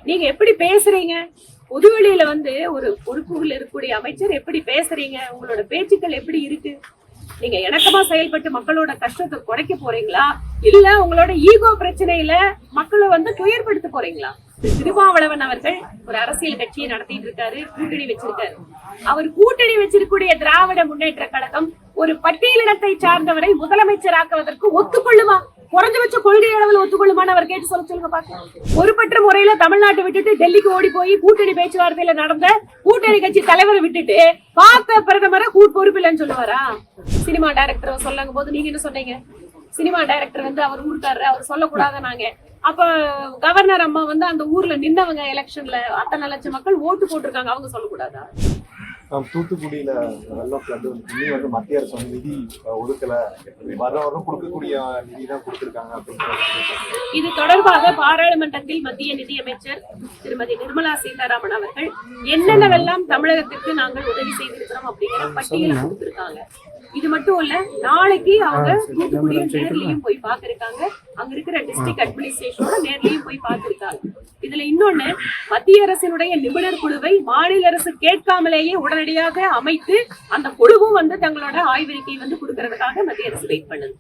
நீங்க எப்படி பேசுறீங்க? பொதுவெளியில வந்து ஒரு பொறுப்புகள் இருக்கக்கூடிய அமைச்சர் எப்படி பேசுறீங்க? உங்களோட பேச்சுக்கள் எப்படி இருக்கு? நீங்க இணக்கமா செயல்பட்டு மக்களோட கஷ்டத்தை குறைக்க போறீங்களா, இல்ல உங்களோட ஈகோ பிரச்சனையில மக்களை வந்து துயர்படுத்த போறீங்களா? திருமாவளவன் அவர்கள் ஒரு அரசியல் கட்சியை நடத்திட்டு இருக்காரு, கூட்டணி வச்சிருக்காரு. அவர் கூட்டணி வச்சிருக்கக்கூடிய திராவிட முன்னேற்ற கழகம் ஒரு பட்டியலினத்தை சார்ந்தவரை முதலமைச்சராக்குவதற்கு ஒத்துக்கொள்ளுமா? குறைஞ்சபட்ச கொள்கை அளவில் ஒத்துக்கொள்ளுமான்னு அவர் கேட்டு சொல்லுங்க பாக்கலாம். பொறுப்பற்ற முறையில தமிழ்நாட்டை விட்டுட்டு டெல்லிக்கு ஓடி போய் கூட்டணி பேச்சுவார்த்தையில நடந்த கூட்டணி கட்சி தலைவரை விட்டுட்டு பார்த்த பிரதமரை பொறுப்பில்லைன்னு சொல்லுவாரா? சினிமா டைரக்டர் சொல்லுங்க போது நீங்க என்ன சொன்னீங்க? சினிமா டைரக்டர் வந்து அவர் ஊருக்காரரு, அவர் சொல்லக்கூடாத நாங்க. அப்ப கவர்னர் அம்மா வந்து அந்த ஊர்ல நின்னவங்க எலெக்ஷன்ல அத்தனை லட்சம் மக்கள் ஓட்டு போட்டிருக்காங்க, அவங்க சொல்லக்கூடாதா? தூத்துக்குடியில வெள்ள ஃபிளட் வந்து மத்திய அரசு வந்து நிதி ஒதுக்கல, வரும் கொடுக்கக்கூடிய நிதி தான் கொடுத்திருக்காங்க அப்படின்னு. இது தொடர்பாக பாராளுமன்றத்தில் மத்திய நிதியமைச்சர் திருமதி நிர்மலா சீதாராமன் அவர்கள் என்னென்னவெல்லாம் தமிழகத்திற்கு நாங்கள் உதவி செய்திருக்கிறோம் அப்படிங்கிற பட்டியலை கொடுத்திருக்காங்க. இது மட்டும் இல்ல, நாளைக்கு அவங்க தூத்துக்குடியும் நேர்லயும் போய் பாத்திருக்காங்க, அங்க இருக்கிற டிஸ்ட்ரிக்ட் அட்மினிஸ்ட்ரேஷனோட நேர்லயும் போய் பார்த்திருக்காங்க. இதுல இன்னொன்னு, மத்திய அரசினுடைய நிபுணர் குழுவை மாநில அரசு கேட்காமலேயே உடனடியாக அமைத்து அந்த குழுவும் வந்து தங்களோட ஆய்வறிக்கை வந்து கொடுக்கறதுக்காக மத்திய அரசு வெயிட் பண்ணுது.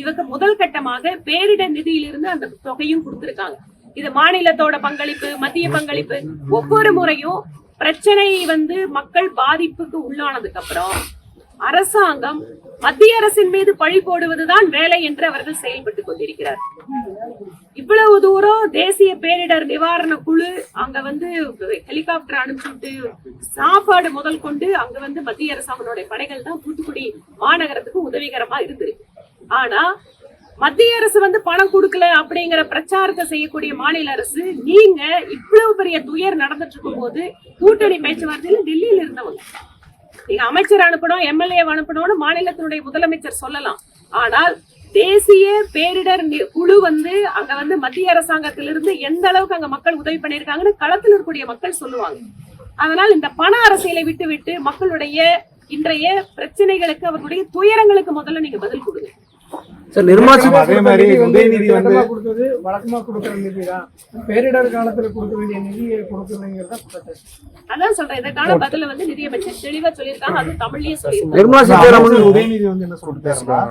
இவங்க முதல் கட்டமாக பேரிடர் நிதியிலிருந்து அந்த தொகையும் கொடுத்திருக்காங்க. இது மாநிலத்தோட பங்களிப்பு, மத்திய பங்களிப்பு. ஒவ்வொரு முறையும் பிரச்சனை வந்து மக்கள் பாதிப்புக்கு உள்ளானதுக்கு அப்புறம் அரசாங்கம் மத்திய அரசின் மீது பழி போடுவதுதான் வேலை என்று அவர்கள் செயல்பட்டுக் கொண்டிருக்கிறார். இவ்வளவு தூரம் தேசிய பேரிடர் நிவாரண குழு அங்க வந்து ஹெலிகாப்டர் அனுப்பிச்சுட்டு சாப்பாடு முதல் கொண்டு அங்க வந்து மத்திய அரசாங்கனுடைய படைகள் தான் தூத்துக்குடி மாநகரத்துக்கு உதவிகரமா இருந்தது. ஆனா மத்திய அரசு வந்து பணம் கொடுக்கல அப்படிங்கிற பிரச்சாரத்தை செய்யக்கூடிய மாநில அரசு, நீங்க இவ்வளவு பெரிய துயர் நடந்துட்டு இருக்கும் போது கூட்டணி பேச்சுவார்த்தையில டெல்லியில இருந்தவங்க, நீங்க அமைச்சர் அனுப்பணும், எம்எல்ஏ அனுப்பணும்னு மாநிலத்தினுடைய முதலமைச்சர் சொல்லலாம். ஆனால் தேசிய பேரிடர் குழு வந்து அங்க வந்து மத்திய அரசாங்கத்திலிருந்து எந்த அளவுக்கு அங்க மக்கள் உதவி பண்ணிருக்காங்கன்னு களத்தில் இருக்கக்கூடிய மக்கள் சொல்லுவாங்க. அதனால் இந்த பண அரசியலை விட்டு விட்டு மக்களுடைய இன்றைய பிரச்சனைகளுக்கு, அவர்களுடைய துயரங்களுக்கு முதல்ல நீங்க பதில் கொடுங்க. வழக்கமா கொடுக்கிற நிதி தான் பேரிடர் காலத்துல கொடுக்க வேண்டிய நிதியை கொடுக்கணுங்கிறத அதான் சொல்றேன். இதற்கான பதில வந்து நிதியமைச்சர் தெளிவா சொல்லியிருக்காங்க, அது தமிழ்லயே சொல்லியிருக்காங்க. உதயநிதி வந்து என்ன சொல்லிட்டாருன்னா,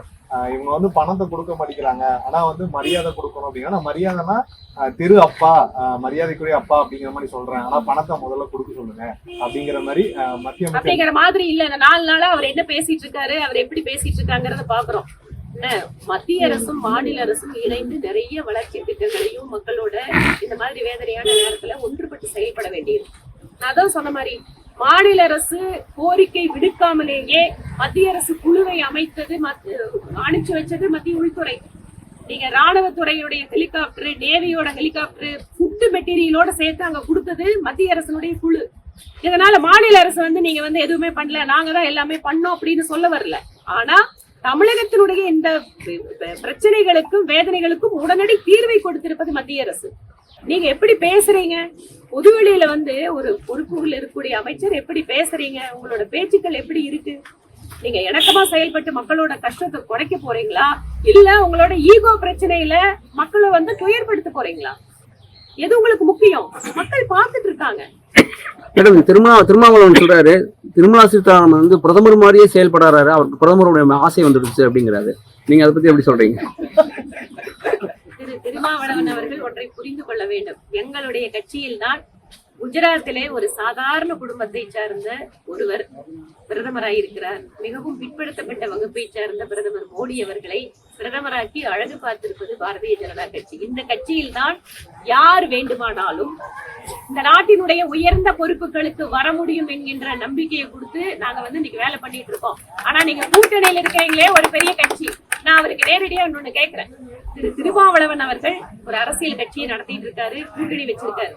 இவங்க வந்து பணத்தை கொடுக்க மாட்டேங்கிறாங்க, ஆனா வந்து மரியாதை கொடுக்கணும் அப்படின்னா, மரியாதைனா திரு அப்பா, மரியாதைக்குரிய அப்பா அப்படிங்கிற மாதிரி சொல்றேன், ஆனா பணத்தை முதல்ல கொடுக்க சொல்லுங்க அப்படிங்கிற மாதிரி மத்திய அப்படிங்கிற மாதிரி இல்ல. இந்த 4 நாளா அவர் என்ன பேசிட்டு இருக்காரு, அவர் எப்படி பேசிட்டு இருக்காங்கிறத பாக்குறோம். மத்திய அரசும் மாநில அரசும் இணைந்து நிறைய வளர்ச்சி திட்டங்களையும் மக்களோட இந்த மாதிரி வேதனையான நேரத்துல ஒன்றுபட்டு செயல்பட வேண்டியது. நான் தான் சொன்ன மாதிரி, மாநில அரசு கோரிக்கை விடுக்காமலேயே மத்திய அரசு குழுவை அமைத்தது, அனுப்பிச்சு வச்சது மத்திய உள்துறை. நீங்க ராணுவத்துறையுடைய ஹெலிகாப்டர், நேவியோட ஹெலிகாப்டர், ஃபுட் மெட்டீரியலோட சேர்த்து அங்க கொடுத்தது மத்திய அரசனுடைய குழு. இதனால மாநில அரசு வந்து நீங்க வந்து எதுவுமே பண்ணல, நாங்க தான் எல்லாமே பண்ணோம் அப்படின்னு சொல்ல வரல. ஆனா தமிழகத்தினுடைய இந்த பிரச்சனைகளுக்கும் வேதனைகளுக்கும் உடனடி தீர்வை கொடுத்திருப்பது மத்திய அரசு. நீங்க எப்படி பேசுறீங்க? பொதுவெளியில வந்து ஒரு பொறுப்புகள் இருக்கக்கூடிய அமைச்சர் எப்படி பேசுறீங்க? உங்களோட பேச்சுக்கள் எப்படி இருக்கு? நீங்க இணக்கமா செயல்பட்டு மக்களோட கஷ்டத்தை குறைக்க போறீங்களா, இல்ல உங்களோட ஈகோ பிரச்சனையில மக்களை வந்து துயர்படுத்த போறீங்களா? எது உங்களுக்கு முக்கியம்? மக்கள் பார்த்துட்டு இருக்காங்க. மேடம், திருமாவளவன் சொல்றாரு, நிர்மலா சீதாராமன் வந்து பிரதமர் மாதிரியே செயல்படாரு, அவருக்கு பிரதமருடைய ஆசை வந்துடுச்சு அப்படிங்கிறாரு. நீங்க அதை பத்தி எப்படி சொல்றீங்க? திரு திருமாவளவன் அவர்கள் ஒன்றை புரிந்து கொள்ள வேண்டும். எங்களுடைய கட்சியில் தான் குஜராத்திலே ஒரு சாதாரண குடும்பத்தை சார்ந்த ஒருவர் பிரதமராயிருக்கிறார். மிகவும் பிற்படுத்தப்பட்ட வகுப்பை சார்ந்த பிரதமர் மோடி அவர்களை பிரதமராக்கி அழகு பார்த்திருப்பது பாரதிய ஜனதா கட்சி. இந்த கட்சியில் தான் யார் வேண்டுமானாலும் இந்த நாட்டினுடைய உயர்ந்த பொறுப்புகளுக்கு வர முடியும் என்கின்ற நம்பிக்கையை கொடுத்து நாங்க வந்து இன்னைக்கு வேலை பண்ணிட்டு இருக்கோம். ஆனா நீங்க கூட்டணியில் இருக்கிறீங்களே ஒரு பெரிய கட்சி, நான் அவருக்கு நேரடியா ஒண்ணு கேட்கிறேன். திரு திருமாவளவன் அவர்கள் ஒரு அரசியல் கட்சியை நடத்திட்டு இருக்காரு, கூட்டணி வச்சிருக்காரு.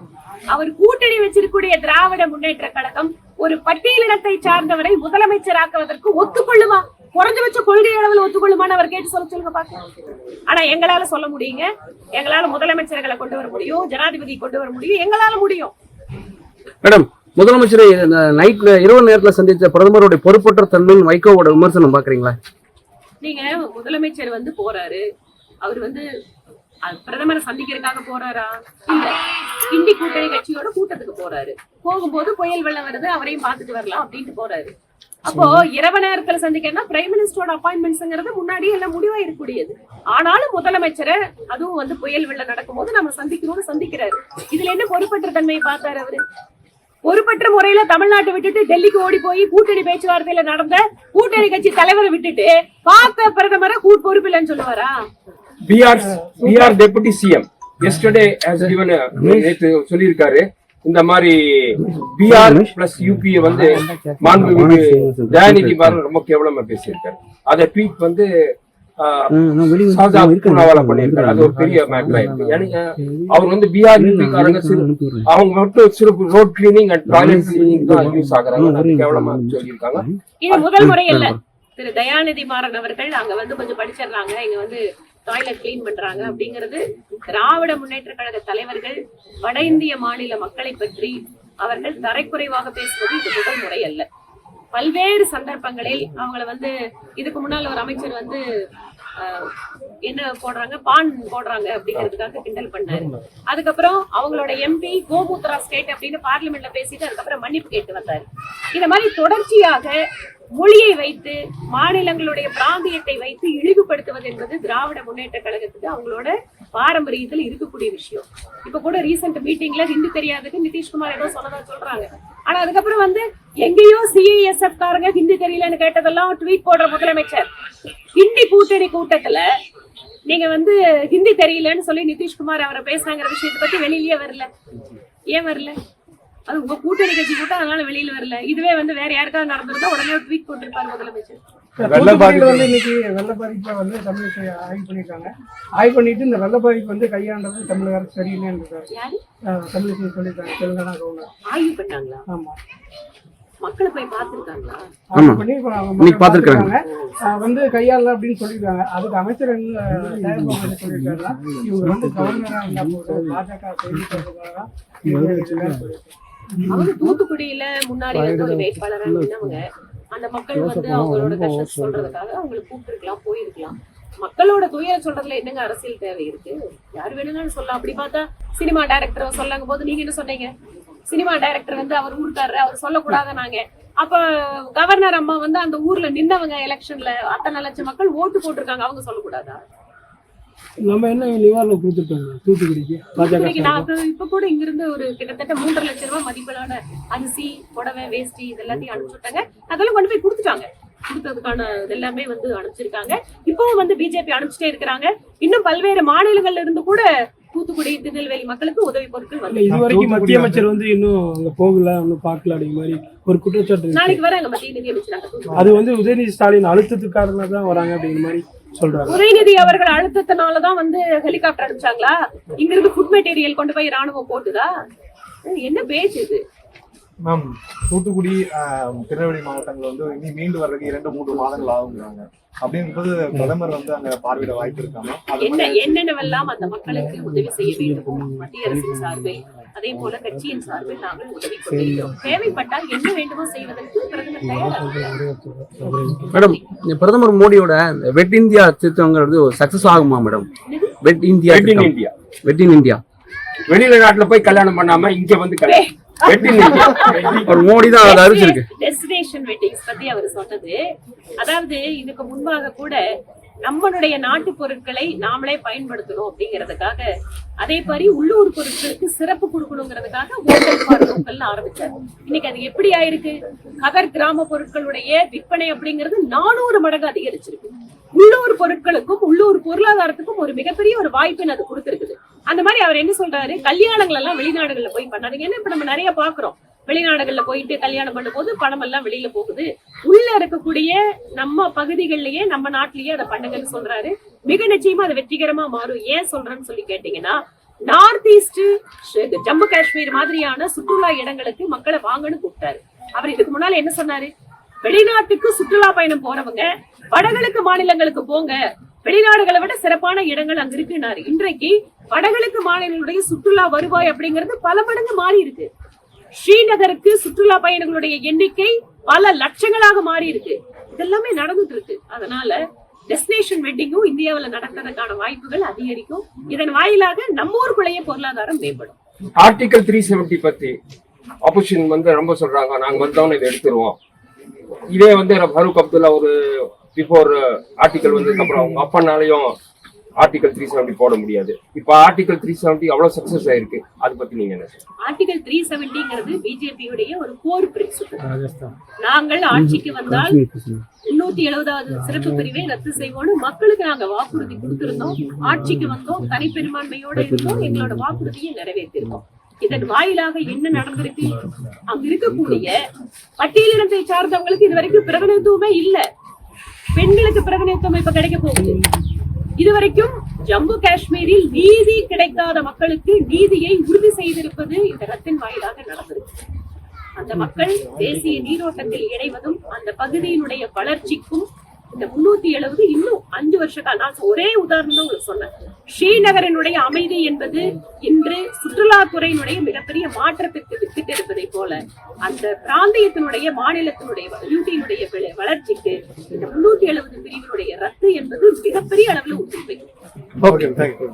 அவர் கூட்டணி வச்சிருக்கக்கூடிய திராவிட முன்னேற்ற கழகம் ஒரு பட்டியலினத்தை சார்ந்தவரை முதலமைச்சராக்குவதற்கு ஒத்துக்கொள்ளுமா? குறைஞ்சபட்ச கொள்கை அளவில் ஒத்துக்கொள்ளுமான்னு அவர் கேட்டு சொல்லுங்க பாக்கலாம். ஆனா எங்களால சொல்ல முடியுங்க, எங்களால முதலமைச்சர்களை கொண்டு வர முடியும், ஜனாதிபதி கொண்டு வர முடியும், எங்களால முடியும். மேடம், முதலமைச்சரை நைட்ல இரவு நேரத்துல சந்தித்த பிரதமருடைய பொறுப்பற்ற தன்மையின் வைகோவோட விமர்சனம் பாக்குறீங்களா? நீங்க முதலமைச்சர் வந்து போறாரு, அவர் வந்து பிரதமரை சந்திக்கிறதுக்காக போறாரா? இல்ல, இந்தி கூட்டணி கட்சியோட கூட்டத்துக்கு போறாரு. போகும்போது புயல் வெள்ளம் வருது, அவரையும் பார்த்துட்டு வரலாம் அப்படின்ட்டு போறாரு. அப்போ இரவு நேரத்துல சந்திக்கணும்னா பிரைம் மினிஸ்டரோட அப்பாயின்மெண்ட்ஸ்ங்கிறது முன்னாடியே எல்லாம் முடிவாயிருக்கூடியது. ஆனாலும் முதலமைச்சரை அதுவும் வந்து புயல் வெள்ளம் நடக்கும் போது நம்ம சந்திக்கணும்னு சந்திக்கிறாரு. இதுல என்ன பொறுப்பற்ற தன்மையை பார்த்தாரு அவரு? பொறுப்பற்ற முறையில தமிழ்நாட்டை விட்டுட்டு டெல்லிக்கு ஓடி போய் கூட்டணி பேச்சுவார்த்தையில நடந்த கூட்டணி கட்சி தலைவரை விட்டுட்டு பார்த்த பிரதமரை பொறுப்பில்லைன்னு சொல்லுவாரா? BR Deputy CM yesterday has given நேத்து சொல்லியிருக்காரு, இந்த மாதிரி BR plus UP வந்து மாண்புமிகு தயாநிதி மாறன் ரொம்ப கேவலமா பேசியிருக்காரு. அதை ட்வீட் வந்து பண்ணியிருக்காரு. அது ஒரு பெரிய மேட்டர் ஆயிருக்கு. அவர் வந்து BR UP காரங்க அவங்க மட்டும் சிறப்பு road cleaning and toilet cleaning தான் யூஸ் ஆகுறாங்க, கேவலமா சொல்லியிருக்காங்க. இது முதல் முறை இல்ல. திரு தயாநிதி மாறன் அவர்கள் அங்க வந்து கொஞ்சம் படிச்சிடுறாங்க, இங்க வந்து டாய்லெட் கிளீன் பண்றாங்க அப்படிங்கிறது திராவிட முன்னேற்ற கழக தலைவர்கள் வட இந்திய மாநில மக்களை பற்றி அவர்கள் தரைக்குறைவாக பேசுவது இது முதல் முறை அல்ல. பல்வேறு சந்தர்ப்பங்களில் அவங்கள வந்து இதுக்கு முன்னால் ஒரு அமைச்சர் வந்து என்ன போடுறாங்க, பான் போடுறாங்க அப்படிங்கிறதுக்காக கிண்டல் பண்ணாரு. அதுக்கப்புறம் அவங்களோட MP கோமுத்ரா ஸ்டேட் அப்படின்னு பார்லிமெண்ட்ல பேசிட்டு அதுக்கப்புறம் மன்னிப்பு கேட்டு வந்தாரு. இந்த மாதிரி தொடர்ச்சியாக மொழியை வைத்து மாநிலங்களுடைய பிராந்தியத்தை வைத்து இழிவுபடுத்துவது என்பது திராவிட முன்னேற்ற கழகத்துக்கு அவங்களோட பாரம்பரியத்தில் இருக்கக்கூடிய விஷயம். இப்ப கூட ரீசெண்ட் மீட்டிங்ல ஹிந்தி தெரியாதுக்கு நிதிஷ்குமார் ஏதோ சொன்னதா சொல்றாங்க. ஆனா அதுக்கப்புறம் வந்து எங்கேயோ CISF காரங்க ஹிந்தி தெரியலன்னு கேட்டதெல்லாம் ட்வீட் போடுற முதலமைச்சர். ஹிந்தி கூட்டணி கூட்டத்துல நீங்க வந்து ஹிந்தி தெரியலன்னு சொல்லி நிதிஷ்குமார் அவரை பேசுறாங்கிற விஷயத்தை பத்தி வெளியிலேயே வரல. ஏன் வரல? அது உங்க கூட்டணி கட்சி கூட்டம், அதனால வெளியில வரல. இதுவே வந்து வேற யாருக்காவது நடந்திருந்தா உடனே ஒரு ட்வீட் போட்டிருப்பாரு முதலமைச்சர். வந்து இன்னைக்கு வெள்ள பாதிப்பை வந்து தமிழக ஆய்வு பண்ணிருக்காங்க. ஆய்வு பண்ணிட்டு இந்த வெள்ள பாதிப்பு வந்து கையாண்டது தமிழக அரசு சரியில்லைன்னு தமிழக சொல்லியிருக்காங்க. தெலுங்கானா கவர்னர் ஆய்வு பண்ணாங்களா? ஆமா, மக்களை போய் பாத்துருக்காங்களா? ஆய்வு பண்ணி பாத்துருக்காங்க, வந்து கையாள அப்படின்னு சொல்லியிருக்காங்க. அதுக்கு அமைச்சர் என்ன சொல்லியிருக்காருன்னா, இவங்க வந்து கவர்னரா இருந்தா போது பாஜக செய்தி அவங்க தூத்துக்குடியில முன்னாடி வந்து ஒரு வேட்பாளரா இருந்தவங்க. அந்த மக்கள் வந்து அவங்களோட கஷ்டத்தை சொல்றதுக்காக அவங்களுக்கு கூப்பிட்டுருக்கலாம், போயிருக்கலாம். மக்களோட துயர சொல்றதுல என்னங்க அரசியல் தேவை இருக்கு? யாரு வேணும்னாலும் சொல்லலாம். அப்படி பார்த்தா சினிமா டைரக்டர் சொல்லாங்க போது நீங்க என்ன சொன்னீங்க? சினிமா டைரக்டர் வந்து அவர் ஊருக்காரரு, அவர் சொல்லக்கூடாதுனாங்க. அப்ப கவர்னர் அம்மா வந்து அந்த ஊர்ல நின்னவங்க எலெக்ஷன்ல அத்தனை லட்சம் மக்கள் ஓட்டு போட்டிருக்காங்க, அவங்க சொல்லக்கூடாதா? நம்ம என்ன நிவாரணம் கொடுத்துருக்காங்க தூத்துக்குடிக்கு? இப்ப கூட இங்க இருந்து ஒரு கிட்டத்தட்ட 3.5 லட்சம் ரூபாய் மதிப்பிலான அரிசி, புடவை, வேஷ்டி இது எல்லாத்தையும் அனுப்பிச்சுட்டாங்க. அதெல்லாம் கொண்டு போய் கொடுத்துட்டாங்க. கொடுத்ததுக்கான எல்லாமே வந்து அனுப்பிச்சிருக்காங்க. இப்பவும் வந்து பிஜேபி அனுப்பிச்சிட்டே இருக்கிறாங்க. இன்னும் பல்வேறு மாநிலங்கள்ல இருந்து கூட தூத்துக்குடி, திருநெல்வேலி மக்களுக்கு உதவி பொருட்கள் வந்து இதுவரைக்கும் மத்திய அமைச்சர் வந்து இன்னும் அங்க போகல, இன்னும் பார்க்கல அப்படிங்கிற மாதிரி ஒரு குற்றச்சாட்டு. நாளைக்கு வராங்க மத்திய நிதி அமைச்சர். அது வந்து உதயநிதி ஸ்டாலின் அழுத்தத்துக்காக தான் வராங்க அப்படிங்கிற மாதிரி சொல்றாங்க. உதயநிதி அவர்கள் அழுத்தத்தினாலதான் வந்து ஹெலிகாப்டர் அனுப்பிச்சாங்களா? இங்க இருந்து ஃபுட் மெட்டீரியல் கொண்டு போய் ராணுவம் போட்டுதா? என்ன பேச்சு இது? மேம், தூத்துக்குடி திருநெல்வேலி மாவட்டங்கள் வந்து இனி மீண்டு வர்றதுக்கு 2-3 மாதங்கள் ஆகுங்கிறாங்க. அப்படிங்கும்போது பிரதமர் வந்து அங்க பார்வையிட வாய்ப்பு இருக்காம என்னென்னவெல்லாம் அந்த மக்களுக்கு உதவி செய்ய வேண்டும் மத்திய அரசின் சார்பில், அதே போல கட்சியின் சார்பில் நாங்கள் உதவி கொண்டிருக்கிறோம். தேவைப்பட்டால் என்ன வேண்டுமோ செய்வதற்கு பிரதமர் தயாராக. மேடம், பிரதமர் மோடியோட வெட் இந்தியா திட்டங்கிறது சக்சஸ் ஆகுமா madam? Wet India, wet in India. வெளியில நாட்டுல போய் கல்யாணம் பண்ணாம இங்க வந்து மோடி தான் அதை அறிவிச்சிருக்கு. டெஸ்டினேஷன் வெட்டிங்ஸ் பத்தி அவர் சொன்னது, அதாவது இதுக்கு முன்பாக கூட நம்மளுடைய நாட்டு பொருட்களை நாமளே பயன்படுத்தணும் அப்படிங்கறதுக்காக, அதே மாதிரி உள்ளூர் பொருட்களுக்கு சிறப்பு கொடுக்கணுங்கிறதுக்காக ஹோட்டல் ஃபார் லோக்கல்னு ஆரம்பிச்சாரு. இன்னைக்கு அது எப்படி ஆயிருக்கு? கதர் கிராம பொருட்களுடைய விற்பனை அப்படிங்கிறது 400 மடங்கு அதிகரிச்சிருக்கு. உள்ளூர் பொருட்களுக்கும் உள்ளூர் பொருளாதாரத்துக்கும் ஒரு மிகப்பெரிய ஒரு வாய்ப்பு அது கொடுத்திருக்குது. அந்த மாதிரி அவர் என்ன சொல்றாரு, கல்யாணங்கள் எல்லாம் வெளிநாடுகள்ல போய் பண்ணாதீங்க. ஏன்னா இப்ப நம்ம நிறைய பாக்குறோம், வெளிநாடுகள்ல போயிட்டு கல்யாணம் பண்ணும் போது பணம் எல்லாம் வெளியில போகுது. உள்ள இருக்கக்கூடிய நம்ம பகுதிகளிலேயே நம்ம நாட்டிலேயே அதை பண்ணுங்கன்னு சொல்றாரு. மிக நிச்சயமா அது வெற்றிகரமா மாறும். ஏன் சொல்றேன்னு சொல்லி கேட்டீங்கன்னா, நார்த் ஈஸ்ட், ஜம்மு காஷ்மீர் மாதிரியான சுற்றுலா இடங்களுக்கு மக்களை வாங்கன்னு கூப்பிட்டாரு. அவர் இதுக்கு முன்னால என்ன சொன்னாரு, வெளிநாட்டுக்கு சுற்றுலா பயணம் போறவங்க வடகிழக்கு மாநிலங்களுக்கு போங்க, வெளிநாடுகளை விட சிறப்பான இடங்கள் அங்க இருக்குன்னாரு. இன்றைக்கு வடகிழக்கு மாநிலங்களுடைய சுற்றுலா வருவாய் அப்படிங்கிறது பல மடங்கு மாறி இருக்கு. ஸ்ரீநகருக்கு சுற்றுலா பயணிகளுடைய எண்ணிக்கை பல லட்சங்களாக மாறி இருக்கு. இதெல்லாமே நடந்துட்டு இருக்கு. அதனால டெஸ்டினேஷன் வெட்டிங்கும் இந்தியாவுல நடக்கிறதுக்கான வாய்ப்புகள் அதிகரிக்கும். இதன் வாயிலாக நம்ம ஊருக்குள்ளேயே பொருளாதாரம் மேம்படும். ஆர்டிகல் 370 பத்தி ஆப்போசிஷன் வந்து ரொம்ப சொல்றாங்க, நாங்க வந்தோம்னு இதை எடுத்துருவோம். இதே வந்து ஃபரூக் அப்துல்லா ஒரு பிஃபோர் ஆர்டிகல் வந்ததுக்கு அப்புறம் அவங்க அப்பனாலையும் ஆர்டிகல் 370 போட முடியாது. இப்ப ஆர்டிகல் 370 அவ்வளவு சக்சஸ் ஆயிருக்கு. அதை பத்தி நீங்க என்ன சொல்றீங்க? ஆர்டிகல் 370ங்கிறது பிஜேபியுடைய ஒரு கோர் பிரின்சிபல். நாங்கள் ஆட்சிக்கு வந்தால் 370வது சிறப்பு பிரிவை ரத்து செய்வோம்னு மக்களுக்கு நாங்க வாக்குறுதி கொடுத்திருந்தோம். ஆட்சிக்கு வந்தோம், தனிப்பெரும்பான்மையோட இருந்தோம், எங்களோட வாக்குறுதியை நிறைவேற்றிருக்கோம். இதன் வாயிலாக என்ன நடந்திருக்கு? அங்க இருக்கக்கூடிய பட்டியலினத்தை சார்ந்தவங்களுக்கு இதுவரைக்கும் பிரதிநிதித்துவமே இல்ல. பெண்களுக்கு பிரதிநிதித்துவம் இப்ப கிடைக்க போகுது. இதுவரைக்கும் ஜம்மு காஷ்மீரில் நீதி கிடைக்காத மக்களுக்கு நீதியை உறுதி செய்திருப்பது இந்த ரத்தின் வாயிலாக நடந்திருக்கு. அந்த மக்கள் தேசிய நீரோட்டத்தில் இணைவதும் அந்த பகுதியினுடைய வளர்ச்சிக்கும் இந்த 370 இன்னும் 5 வருஷ காலம். நான் ஒரே உதாரணம் தான் உங்களுக்கு சொன்னேன். ஸ்ரீநகரினுடைய அமைதி என்பது இன்று சுற்றுலாத்துறையினுடைய மிகப்பெரிய மாற்றத்திற்கு வித்திட்டு இருப்பதை போல அந்த பிராந்தியத்தினுடைய மாநிலத்தினுடைய யூட்டியினுடைய வளர்ச்சிக்கு இந்த 370 பிரிவினுடைய ரத்து என்பது மிகப்பெரிய அளவில் ஒத்துழைப்பு. Okay, thank you.